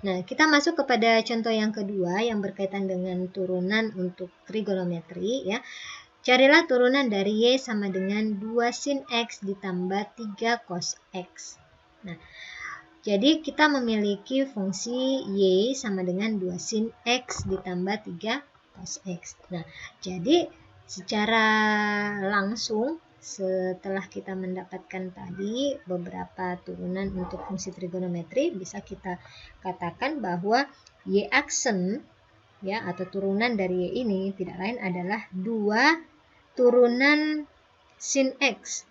Nah, kita masuk kepada contoh yang kedua yang berkaitan dengan turunan untuk trigonometri ya. Carilah turunan dari Y sama dengan 2 sin X ditambah 3 cos X. Nah, jadi kita memiliki fungsi Y sama dengan 2 sin X ditambah 3 cos X. Nah, jadi secara langsung setelah kita mendapatkan tadi beberapa turunan untuk fungsi trigonometri, bisa kita katakan bahwa Y aksen ya atau turunan dari Y ini tidak lain adalah 2 turunan sin X.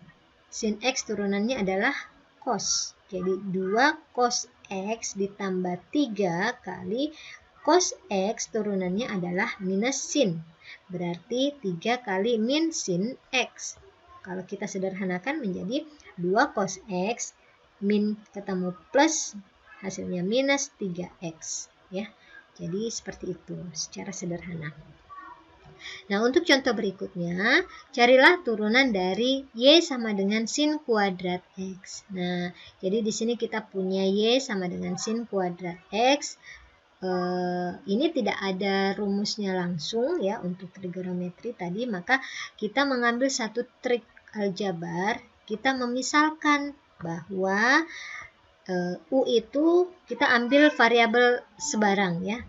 Sin X turunannya adalah cos. Jadi 2 cos X ditambah 3 kali cos X turunannya adalah minus sin. Berarti 3 kali min sin X. Kalau kita sederhanakan menjadi 2 cos X min ketemu plus hasilnya minus 3X ya. Jadi seperti itu secara sederhana. Nah, untuk contoh berikutnya, carilah turunan dari Y sama dengan sin kuadrat X. Nah, jadi di sini kita punya Y sama dengan sin kuadrat X. Ini tidak ada rumusnya langsung ya untuk trigonometri tadi, maka kita mengambil satu trik aljabar. Kita memisalkan bahwa U itu kita ambil variabel sebarang ya.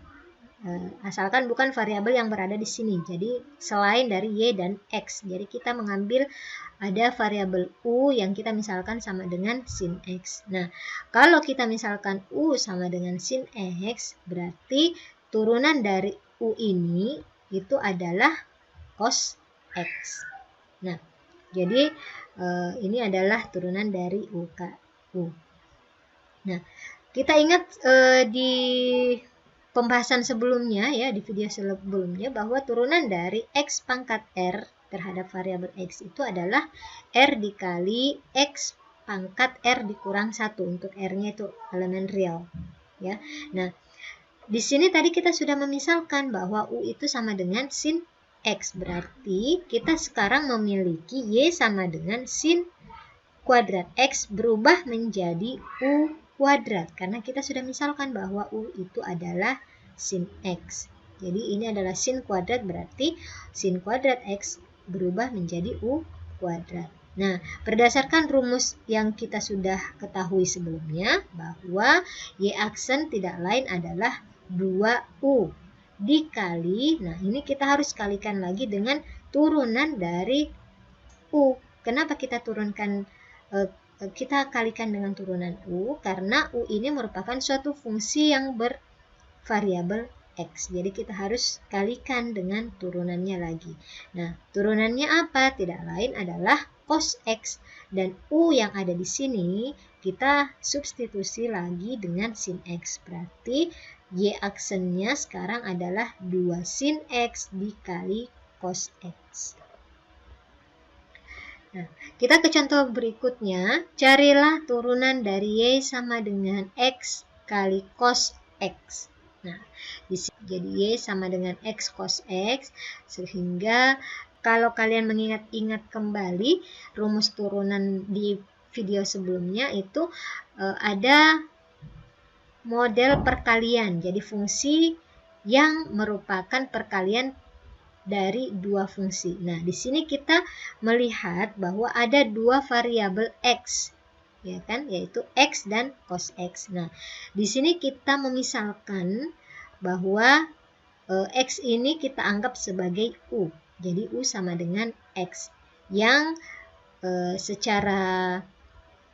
Asalkan bukan variabel yang berada di sini. Jadi selain dari Y dan X. Jadi kita mengambil ada variabel U yang kita misalkan sama dengan sin X. Nah, kalau kita misalkan U sama dengan sin X, berarti turunan dari U ini itu adalah cos X. Nah, jadi ini adalah turunan dari U. Nah, kita ingat di pembahasan sebelumnya ya, di video sebelumnya, bahwa turunan dari X pangkat R terhadap variabel X itu adalah R dikali X pangkat R dikurang 1 untuk R-nya itu elemen real ya. Nah, di sini tadi kita sudah memisalkan bahwa U itu sama dengan sin X, berarti kita sekarang memiliki Y sama dengan sin kuadrat X berubah menjadi U kuadrat, karena kita sudah misalkan bahwa U itu adalah sin X. Jadi ini adalah sin kuadrat, berarti sin kuadrat X berubah menjadi U kuadrat. Nah, berdasarkan rumus yang kita sudah ketahui sebelumnya, bahwa Y aksen tidak lain adalah 2U dikali, nah ini kita harus kalikan lagi dengan turunan dari U. Kenapa kita turunkan kita kalikan dengan turunan U? Karena U ini merupakan suatu fungsi yang bervariabel X. Jadi kita harus kalikan dengan turunannya lagi. Nah, turunannya apa? Tidak lain adalah cos X. Dan U yang ada di sini kita substitusi lagi dengan sin X. Berarti Y aksennya sekarang adalah 2 sin X dikali cos X. Nah, kita ke contoh berikutnya. Carilah turunan dari Y sama dengan X kali cos X. Nah, di sini jadi Y sama dengan X cos X, sehingga kalau kalian mengingat-ingat kembali rumus turunan di video sebelumnya itu ada model perkalian. Jadi fungsi yang merupakan perkalian dari dua fungsi. Nah, di sini kita melihat bahwa ada dua variabel X, ya kan, yaitu X dan cos X. Nah, di sini kita memisalkan bahwa X ini kita anggap sebagai U. Jadi U sama dengan X, yang secara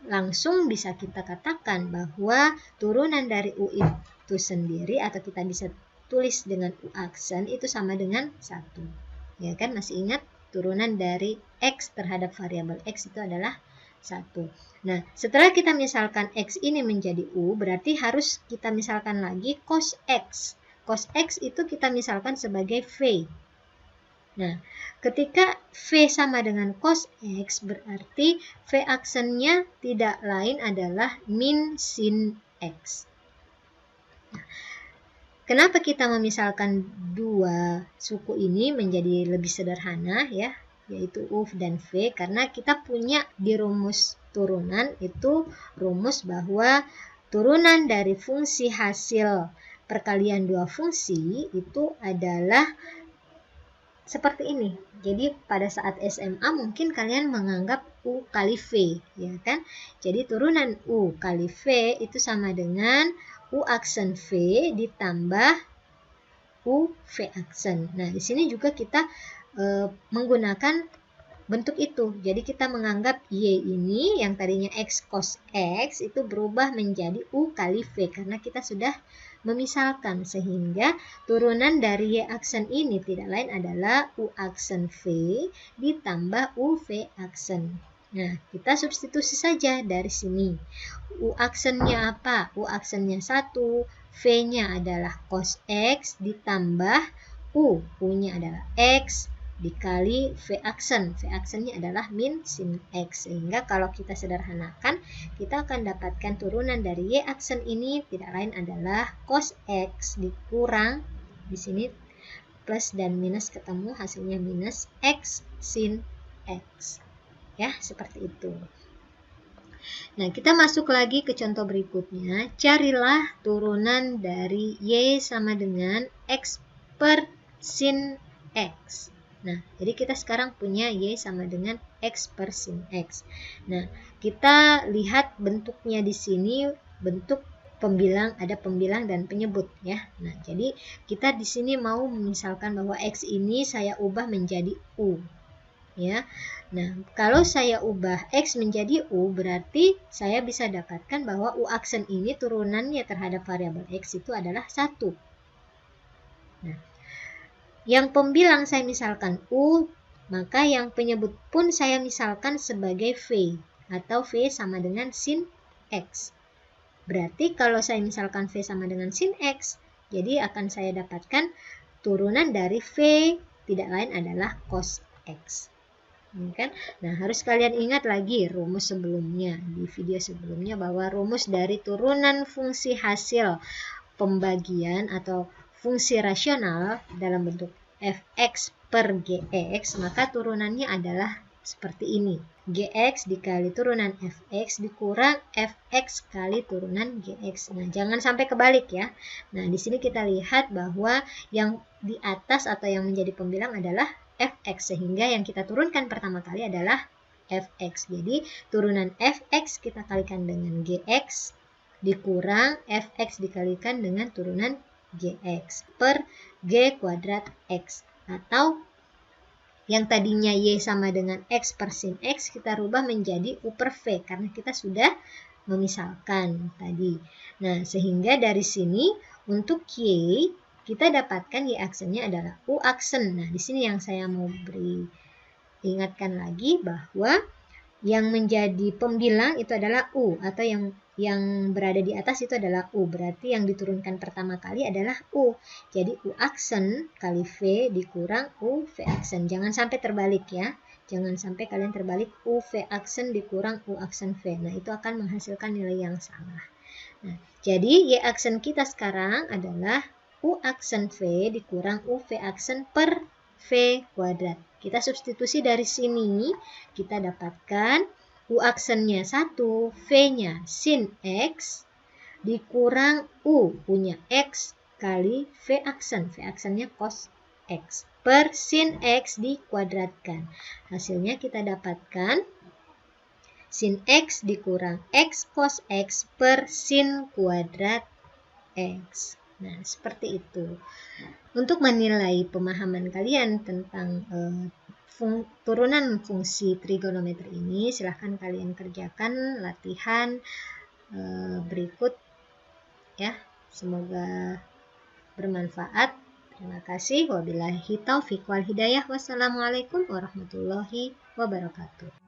langsung bisa kita katakan bahwa turunan dari U itu sendiri, atau kita bisa tulis dengan U aksen, itu sama dengan 1. Ya kan, masih ingat turunan dari X terhadap variabel X itu adalah 1. Nah, setelah kita misalkan X ini menjadi U, berarti harus kita misalkan lagi cos X. Cos X itu kita misalkan sebagai V. Nah, ketika V sama dengan cos X, berarti V aksennya tidak lain adalah min sin X. Nah, kenapa kita memisalkan dua suku ini menjadi lebih sederhana ya, yaitu U dan V? Karena kita punya di rumus turunan itu rumus bahwa turunan dari fungsi hasil perkalian dua fungsi itu adalah seperti ini. Jadi pada saat SMA mungkin kalian menganggap U kali V, ya kan? Jadi turunan U kali V itu sama dengan U aksen V ditambah U V aksen. Nah, di sini juga kita menggunakan bentuk itu. Jadi kita menganggap Y ini yang tadinya X cos X itu berubah menjadi U kali V karena kita sudah memisalkan, sehingga turunan dari Y aksen ini tidak lain adalah U aksen V ditambah U V aksen. Nah, kita substitusi saja dari sini. U aksennya apa? U aksennya 1, V-nya adalah cos X ditambah U-nya adalah X dikali V aksen. V aksennya adalah min sin X. Sehingga kalau kita sederhanakan, kita akan dapatkan turunan dari Y aksen ini tidak lain adalah cos X dikurang, di sini plus dan minus ketemu, hasilnya minus X sin X. Ya, seperti itu. Nah, kita masuk lagi ke contoh berikutnya. Carilah turunan dari Y sama dengan X per sin X. Nah, jadi kita sekarang punya Y sama dengan X per sin X. Nah, kita lihat bentuknya di sini, bentuk pembilang, ada pembilang dan penyebut ya. Nah, jadi kita di sini mau misalkan bahwa X ini saya ubah menjadi U. Ya. Nah, kalau saya ubah X menjadi U, berarti saya bisa dapatkan bahwa U aksen ini turunannya terhadap variabel X itu adalah 1. Nah, yang pembilang saya misalkan U, maka yang penyebut pun saya misalkan sebagai V, atau V sama dengan sin X. Berarti kalau saya misalkan V sama dengan sin X, jadi akan saya dapatkan turunan dari V tidak lain adalah cos X. Kan? Nah, harus kalian ingat lagi rumus sebelumnya, di video sebelumnya, bahwa rumus dari turunan fungsi hasil pembagian atau fungsi rasional dalam bentuk fx per gx, maka turunannya adalah seperti ini. Gx dikali turunan fx dikurang fx kali turunan gx. Nah, jangan sampai kebalik ya. Nah, di sini kita lihat bahwa yang di atas atau yang menjadi pembilang adalah fx, sehingga yang kita turunkan pertama kali adalah fx. Jadi turunan fx kita kalikan dengan gx dikurang fx dikalikan dengan turunan gx per g kuadrat x, atau yang tadinya y sama dengan x per sin x kita rubah menjadi u per v karena kita sudah memisalkan tadi. Nah, sehingga dari sini untuk y kita dapatkan y aksennya adalah u aksen. Nah, di sini yang saya mau beri ingatkan lagi bahwa yang menjadi pembilang itu adalah U, atau yang berada di atas itu adalah U. Berarti yang diturunkan pertama kali adalah U. Jadi U aksen kali V dikurang U V aksen. Jangan sampai terbalik ya. Jangan sampai kalian terbalik U V aksen dikurang U aksen V. Nah, itu akan menghasilkan nilai yang salah. Nah, jadi Y aksen kita sekarang adalah U aksen V dikurang U V aksen per V kuadrat. Kita substitusi dari sini, kita dapatkan U aksennya 1, V-nya sin X, dikurang U-nya X kali V aksen. V aksennya cos X, per sin X dikuadratkan. Hasilnya kita dapatkan sin X dikurang X cos X per sin kuadrat X. Nah, seperti itu. Untuk menilai pemahaman kalian tentang turunan fungsi trigonometri ini, silahkan kalian kerjakan latihan berikut ya. Semoga bermanfaat. Terima kasih. Wabillahi taufiq wal hidayah. Wassalamualaikum warahmatullahi wabarakatuh.